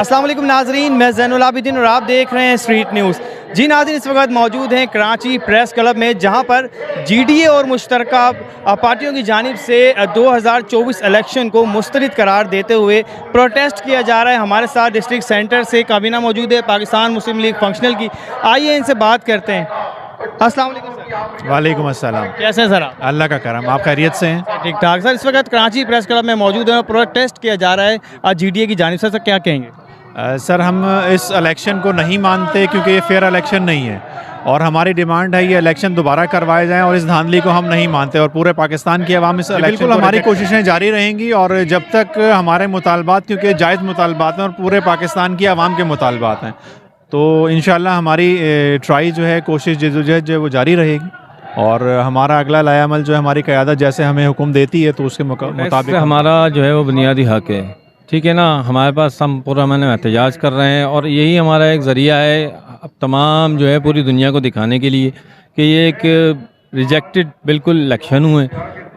अस्सलाम वालेकुम नाजरीन, मैं ज़ैनुल आबिदीन और आप देख रहे हैं स्ट्रीट न्यूज़। जी नाज़रीन, इस वक्त मौजूद हैं कराची प्रेस क्लब में, जहां पर GDA और मुश्तरका पार्टियों की जानिब से 2024 इलेक्शन को मुस्तरद करार देते हुए प्रोटेस्ट किया जा रहा है। हमारे साथ डिस्ट्रिक्ट सेंटर से काबीना मौजूद है पाकिस्तान मुस्लिम लीग फंक्शनल की। आइए इनसे बात करते हैं। अस्सलाम वालेकुम सर। वालेकुम अस्सलाम। कैसे हैं सर आप? अल्लाह का करम, आप खैरियत से हैं? ठीक ठाक सर। इस वक्त कराची प्रेस क्लब में मौजूद हैं और प्रोटेस्ट किया जा रहा है GDA की जानिब से। सर क्या कहेंगे? सर हम इस इलेक्शन को नहीं मानते क्योंकि ये फेयर इलेक्शन नहीं है और हमारी डिमांड है ये इलेक्शन दोबारा करवाए जाएं और इस धांधली को हम नहीं मानते और पूरे पाकिस्तान की आवाम इस इलेक्शन को हमारी कोशिशें जारी रहेंगी और जब तक हमारे मुतालबात, क्योंकि जायज़ मुतालबात हैं और पूरे पाकिस्तान की आवाम के मुतालबात हैं, तो इंशाल्लाह हमारी ट्राई जो है, कोशिश जद्दोजहद जो है वो जारी रहेगी और हमारा अगला लायामल जो है हमारी क़यादत जैसे हमें हुक्म देती है तो उसके मुताबिक हमारा जो है वो बुनियादी हक है। ठीक है ना, हमारे पास हम पूरा मैंने एहतजाज कर रहे हैं और यही हमारा एक ज़रिया है अब तमाम जो है पूरी दुनिया को दिखाने के लिए कि ये एक रिजेक्टेड बिल्कुल इलेक्शन हुए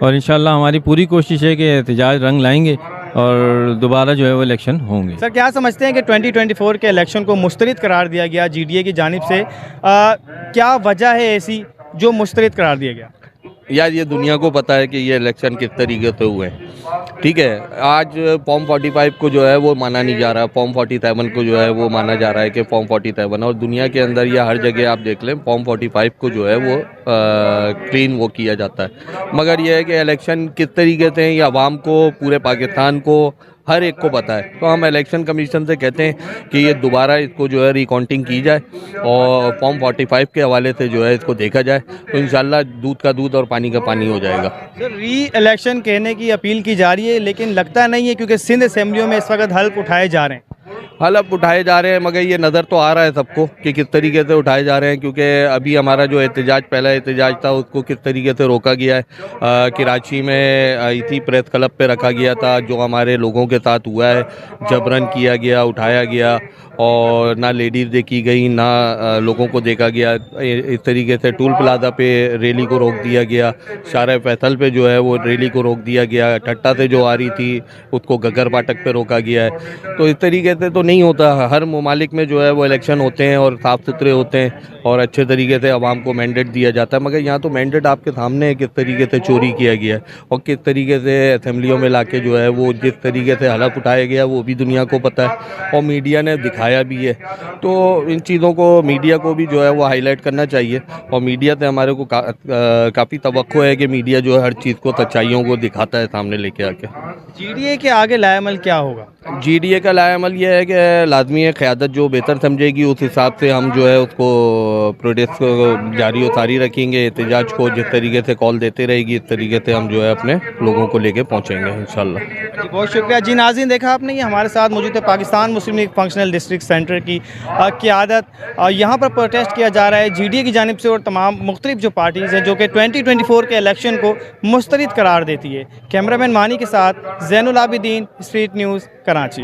और इंशाल्लाह हमारी पूरी कोशिश है कि एहतजाज रंग लाएंगे और दोबारा जो है वो इलेक्शन होंगे। सर क्या समझते हैं कि 2024 के इलेक्शन को मुस्तरद करार दिया गया GDA की जानिब से, क्या वजह है ऐसी जो मुस्तरद करार दिया गया? यार ये दुनिया को पता है कि ये इलेक्शन किस तरीके से हुए हैं। ठीक है, आज फॉर्म 45 को जो है वो माना नहीं जा रहा, फॉर्म 47 को जो है वो माना जा रहा है कि फॉर्म 47, और दुनिया के अंदर या हर जगह आप देख लें फॉर्म 45 को जो है वो क्लीन वो किया जाता है। मगर यह है कि इलेक्शन किस तरीके से ये आवाम को, पूरे पाकिस्तान को, हर एक को पता है। तो हम इलेक्शन कमीशन से कहते हैं कि ये दोबारा इसको जो है रिकाउंटिंग की जाए और फॉर्म 45 के हवाले से जो है इसको देखा जाए, तो इंशाल्लाह दूध का दूध और पानी का पानी हो जाएगा। सर री इलेक्शन कहने की अपील की जा रही है, लेकिन लगता नहीं है क्योंकि सिंध असेंबलियों में इस वक्त हल्फ उठाए जा रहे हैं। हलफ उठाए जा रहे हैं, मगर ये नज़र तो आ रहा है सबको कि किस तरीके से उठाए जा रहे हैं, क्योंकि अभी हमारा जो एहतजाज, पहला एहतजाज था, उसको किस तरीके से रोका गया है। कराची में इसी प्रेस क्लब पे रखा गया था, जो हमारे लोगों के साथ हुआ है, जबरन किया गया, उठाया गया और ना लेडीज़ देखी गई, ना लोगों को देखा गया। इस तरीके से टूल प्लाजा पे रैली को रोक दिया गया, शारा फैसल पे जो है वो रैली को रोक दिया गया, ठट्टा से जो आ रही थी उसको गगर फाटक पे रोका गया है। तो इस तरीके से तो नहीं होता। हर ममालिक में जो है वो इलेक्शन होते हैं और साफ़ सुथरे होते हैं और अच्छे तरीके से आवाम को मैंडेट दिया जाता है, मगर यहाँ तो मैंडेट आपके सामने है किस तरीके से चोरी किया गया है और किस तरीके से असेंबलियों में लाके जो है वो जिस तरीके से हलफ उठाया गया वो भी दुनिया को पता है और मीडिया ने दिखाया भी है। तो इन चीज़ों को मीडिया को भी जो है वो हाईलाइट करना चाहिए और मीडिया से हमारे को काफ़ी तवक्को है कि मीडिया जो है हर चीज़ को, सच्चाइयों को दिखाता है सामने लेके आके। GDA के आगे लायामल क्या होगा? GDA का लायामल यह है कि लाजमी है, क़यादत जो बेहतर समझेगी उस हिसाब से हम जो है उसको प्रोटेस्ट को जारी व सारी रखेंगे। एहतजाज को जिस तरीके से कॉल देते रहेगी इस तरीके से हम जो है अपने लोगों को लेके पहुंचेंगे इंशाल्लाह। जी बहुत शुक्रिया। जी नाज़रीन, देखा आपने, ये हमारे साथ मौजूद है पाकिस्तान मुस्लिम लीग फंक्शनल डिस्ट्रिक्ट सेंटर की क़यादत। यहाँ पर प्रोटेस्ट किया जा रहा है GDA की जानिब से और तमाम मुख्तलिफ जो पार्टीज़ हैं जो कि 2024 के इलेक्शन को मुस्तरद करार देती है। कैमरामैन मानी के साथ ज़ैनुल आबिदीन, स्ट्रीट न्यूज़, कराची।